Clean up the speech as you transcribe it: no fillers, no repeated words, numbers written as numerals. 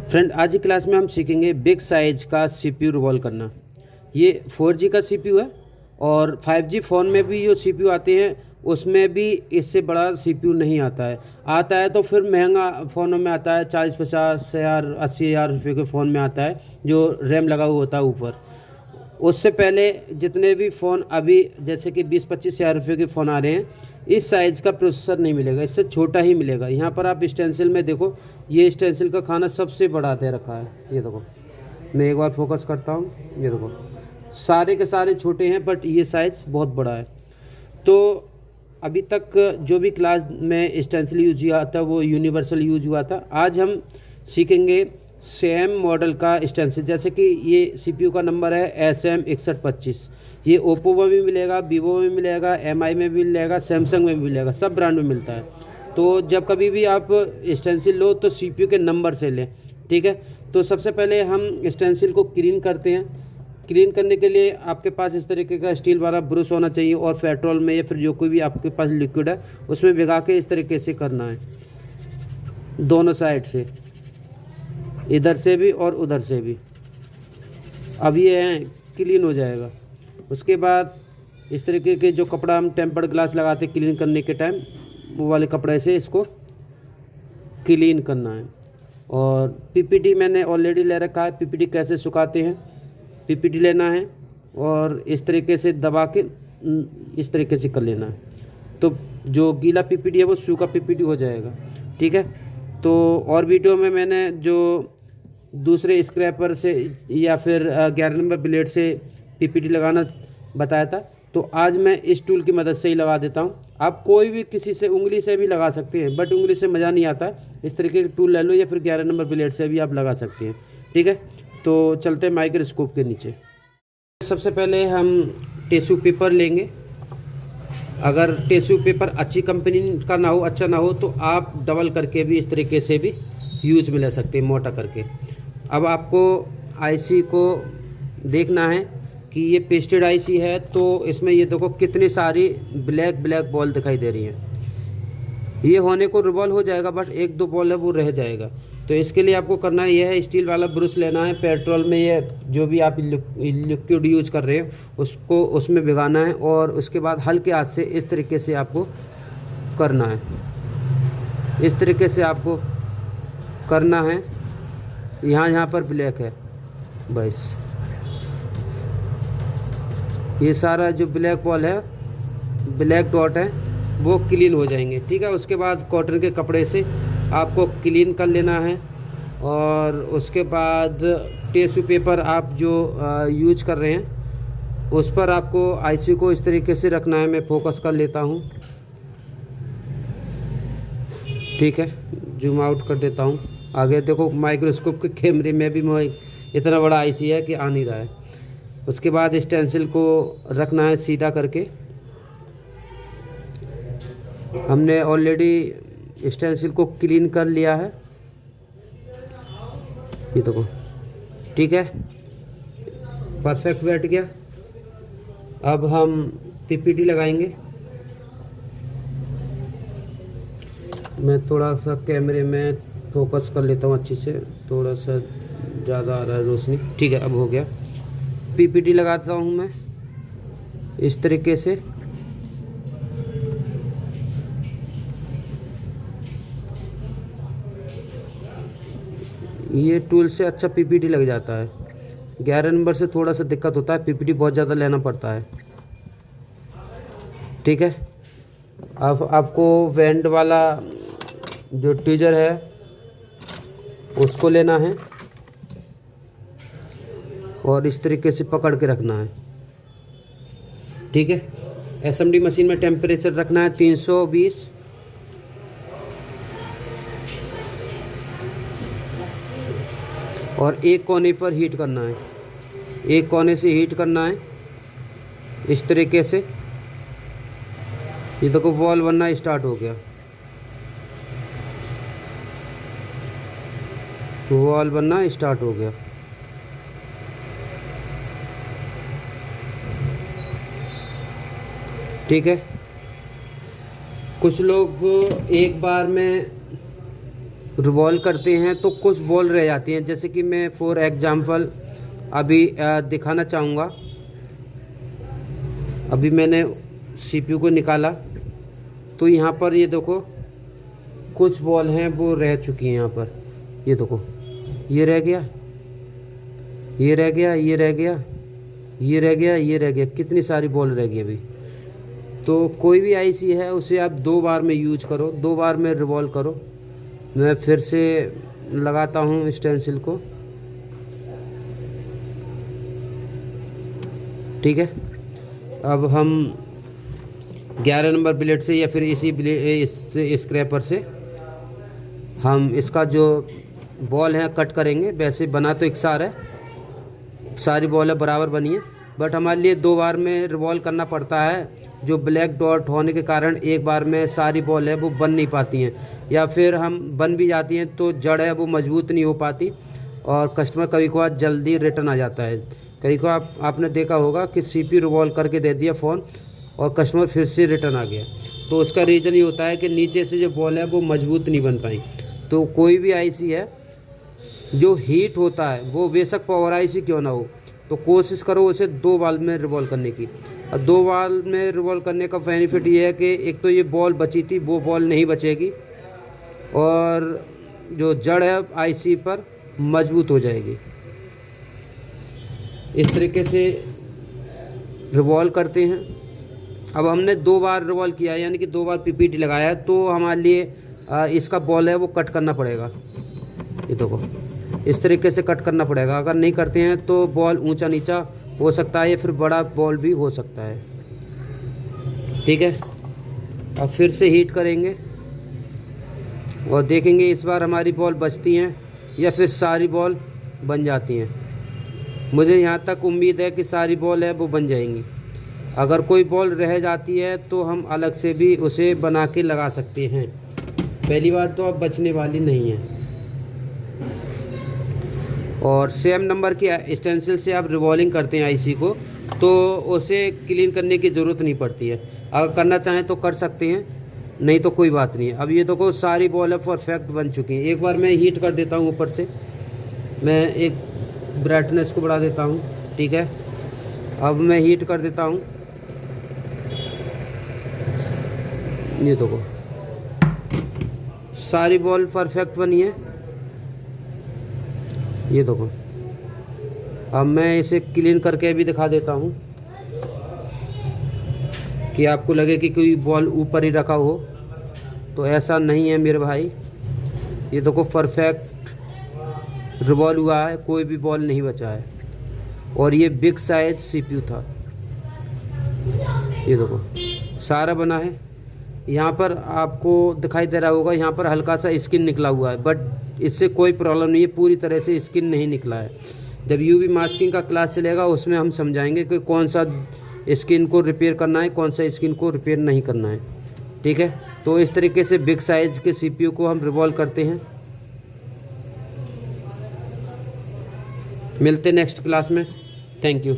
Friend, आज की class में हम सीखेंगे बिग साइज का सीपीयू रिवॉल्व करना। ये 4G का सीपीयू है और 5G फ़ोन में भी जो सीपीयू आते हैं उसमें भी इससे बड़ा सीपीयू नहीं आता है तो फिर महंगा फ़ोनों में आता है, 40-50 हज़ार 80 हज़ार रुपये के फ़ोन में आता है जो रैम लगा हुआ होता है ऊपर। उससे पहले जितने भी फ़ोन अभी जैसे कि 20-25 हज़ार रुपये के फ़ोन आ रहे हैं, इस साइज़ का प्रोसेसर नहीं मिलेगा, इससे छोटा ही मिलेगा। यहाँ पर आप स्टेंसिल में देखो, ये स्टेंसिल का खाना सबसे बड़ा दे रखा है। ये देखो, मैं एक बार फोकस करता हूँ, ये देखो सारे के सारे छोटे हैं बट ये साइज़ बहुत बड़ा है। तो अभी तक जो भी क्लास में स्टेंसिल यूज हुआ था वो यूनिवर्सल यूज हुआ था। आज हम सीखेंगे सेम मॉडल का स्टेंसिल। जैसे कि ये सीपीयू का नंबर है SM6125। ये ओप्पो में भी मिलेगा, वीवो में मिलेगा, MI में भी मिलेगा, सैमसंग में भी मिलेगा, सब ब्रांड में मिलता है। तो जब कभी भी आप स्टेंसिल लो तो सीपीयू के नंबर से लें, ठीक है। तो सबसे पहले हम स्टेंसिल को क्लीन करते हैं। क्लीन करने के लिए आपके पास इस तरीके का स्टील वाला ब्रश होना चाहिए और पेट्रोल में या फिर जो कोई भी आपके पास लिक्विड है उसमें भिगा के इस तरीके से करना है, दोनों साइड से, इधर से भी और उधर से भी। अब ये है क्लीन हो जाएगा। उसके बाद इस तरीके के जो कपड़ा हम टेम्पर्ड ग्लास लगाते क्लीन करने के टाइम, वो वाले कपड़े से इसको क्लीन करना है। और पीपीटी मैंने ऑलरेडी ले रखा है। पीपीटी कैसे सुखाते हैं, पीपीटी लेना है और इस तरीके से दबा के इस तरीके से कर लेना है, तो जो गीला पीपीटी है वो सूखा पीपीटी हो जाएगा, ठीक है। तो और वीडियो में मैंने जो दूसरे स्क्रैपर से या फिर 11 नंबर ब्लेड से पीपीटी लगाना बताया था, तो आज मैं इस टूल की मदद से ही लगा देता हूँ। आप कोई भी किसी से उंगली से भी लगा सकते हैं, बट उंगली से मज़ा नहीं आता। इस तरीके के टूल ले लो या फिर 11 नंबर ब्लेड से भी आप लगा सकते हैं, ठीक है। तो चलते हैं माइक्रोस्कोप के नीचे। सबसे पहले हम टिश्यू पेपर लेंगे। अगर टिश्यू पेपर अच्छी कंपनी का ना हो, अच्छा ना हो, तो आप डबल करके भी इस तरीके से भी यूज में ले सकते हैं, मोटा करके। अब आपको आईसी को देखना है कि ये पेस्टेड आईसी है, तो इसमें ये देखो कितनी सारी ब्लैक बॉल दिखाई दे रही हैं। ये होने को रिवॉल्व हो जाएगा बट एक दो बॉल है वो रह जाएगा। तो इसके लिए आपको करना ये है, स्टील वाला ब्रश लेना है, पेट्रोल में ये जो भी आप लिक्विड यूज कर रहे हो उसको उसमें भिगाना है और उसके बाद हल्के हाथ से इस तरीके से आपको करना है, इस तरीके से आपको करना है। यहाँ पर ब्लैक है, बस ये सारा जो ब्लैक बॉल है, ब्लैक डॉट है, वो क्लीन हो जाएंगे, ठीक है। उसके बाद कॉटन के कपड़े से आपको क्लीन कर लेना है और उसके बाद टिश्यू पेपर आप जो यूज कर रहे हैं उस पर आपको आईसी को इस तरीके से रखना है। मैं फोकस कर लेता हूँ, ठीक है, जूम आउट कर देता हूँ। आगे देखो माइक्रोस्कोप के कैमरे में भी इतना बड़ा आईसी है कि आ नहीं रहा है। उसके बाद स्टेंसिल को रखना है सीधा करके। हमने ऑलरेडी स्टेंसिल को क्लीन कर लिया है, ये देखो, ठीक है, परफेक्ट बैठ गया। अब हम पीपीटी लगाएंगे। मैं थोड़ा सा कैमरे में फोकस कर लेता हूँ अच्छी से, थोड़ा सा ज़्यादा आ रहा है रोशनी, ठीक है, अब हो गया। पीपीटी लगाता हूँ मैं इस तरीके से। ये टूल से अच्छा पीपीटी लग जाता है। 11 नंबर से थोड़ा सा दिक्कत होता है, पीपीटी बहुत ज़्यादा लेना पड़ता है, ठीक है। अब आपको वेंड वाला जो ट्वीजर है उसको लेना है और इस तरीके से पकड़ के रखना है, ठीक है। एसएमडी मशीन में टेम्परेचर रखना है 320 और एक कोने पर हीट करना है, एक कोने से हीट करना है इस तरीके से। ये देखो वॉल बनना स्टार्ट हो गया, वॉल बनना स्टार्ट हो गया। ठीक है, कुछ लोग एक बार में रिवॉल्व करते हैं तो कुछ बॉल रह जाती हैं। जैसे कि मैं फॉर एग्जांपल अभी दिखाना चाहूँगा। अभी मैंने सीपीयू को निकाला तो यहाँ पर ये देखो कुछ बॉल हैं वो रह चुकी हैं। यहाँ पर ये देखो, ये रह गया, ये रह गया, ये रह गया, ये रह गया, ये रह गया, कितनी सारी बॉल रह गई अभी। तो कोई भी आईसी है उसे आप 2 बार में यूज करो, 2 बार में रिवॉल्व करो। मैं फिर से लगाता हूँ स्टेंसिल को, ठीक है। अब हम 11 नंबर ब्लेड से या फिर इस स्क्रैपर से हम इसका जो बॉल है कट करेंगे। वैसे बना तो इकसार है, सारी बॉल बराबर बनी है, बट हमारे लिए 2 बार में रिवॉल्व करना पड़ता है। जो ब्लैक डॉट होने के कारण एक बार में सारी बॉल है वो बन नहीं पाती हैं, या फिर हम बन भी जाती हैं तो जड़ है वो मजबूत नहीं हो पाती और कस्टमर कभी कभार जल्दी रिटर्न आ जाता है। कभी कभार आपने देखा होगा कि सीपीयू रिवॉल्व करके दे दिया फ़ोन और कस्टमर फिर से रिटर्न आ गया। तो उसका रीज़न ये होता है कि नीचे से जो बॉल है वो मजबूत नहीं बन पाई। तो कोई भी आईसी है जो हीट होता है वो बेशक पावर आईसी क्यों ना हो, तो कोशिश करो उसे 2 बार में रिवॉल्व करने की। और 2 बार में रिवॉल्व करने का बेनिफिट ये है कि एक तो ये बॉल बची थी वो बॉल नहीं बचेगी और जो जड़ है आईसी पर मजबूत हो जाएगी। इस तरीके से रिवॉल्व करते हैं। अब हमने 2 बार रिवॉल्व किया है, यानी कि 2 बार पीपीटी लगाया है, तो हमारे लिए इसका बॉल है वो कट करना पड़ेगा। ये देखो इस तरीके से कट करना पड़ेगा। अगर नहीं करते हैं तो बॉल ऊंचा नीचा हो सकता है या फिर बड़ा बॉल भी हो सकता है, ठीक है। अब फिर से हीट करेंगे और देखेंगे इस बार हमारी बॉल बचती हैं या फिर सारी बॉल बन जाती हैं। मुझे यहाँ तक उम्मीद है कि सारी बॉल है वो बन जाएंगी। अगर कोई बॉल रह जाती है तो हम अलग से भी उसे बना के लगा सकते हैं। पहली बार तो अब बचने वाली नहीं है। और सेम नंबर की स्टेंसिल से आप रिवॉल्विंग करते हैं आईसी को तो उसे क्लीन करने की ज़रूरत नहीं पड़ती है। अगर करना चाहें तो कर सकते हैं, नहीं तो कोई बात नहीं है। अब ये देखो सारी बॉल है परफेक्ट बन चुकी हैं। एक बार मैं हीट कर देता हूँ ऊपर से, मैं एक ब्राइटनेस को बढ़ा देता हूँ, ठीक है। अब मैं हीट कर देता हूँ, ये देखो सारी बॉल परफेक्ट बनी है। ये देखो अब मैं इसे क्लीन करके भी दिखा देता हूँ कि आपको लगे कि कोई बॉल ऊपर ही रखा हो, तो ऐसा नहीं है मेरे भाई। ये देखो परफेक्ट रिवॉल्व हुआ है, कोई भी बॉल नहीं बचा है और ये बिग साइज सीपीयू था। ये देखो सारा बना है। यहाँ पर आपको दिखाई दे रहा होगा, यहाँ पर हल्का सा स्किन निकला हुआ है, बट इससे कोई प्रॉब्लम नहीं है, पूरी तरह से स्किन नहीं निकला है। जब यूवी मास्किंग का क्लास चलेगा उसमें हम समझाएंगे कि कौन सा स्किन को रिपेयर करना है, कौन सा स्किन को रिपेयर नहीं करना है, ठीक है। तो इस तरीके से बिग साइज़ के सीपीयू को हम रिवॉल्व करते हैं। मिलते नेक्स्ट क्लास में। Thank you.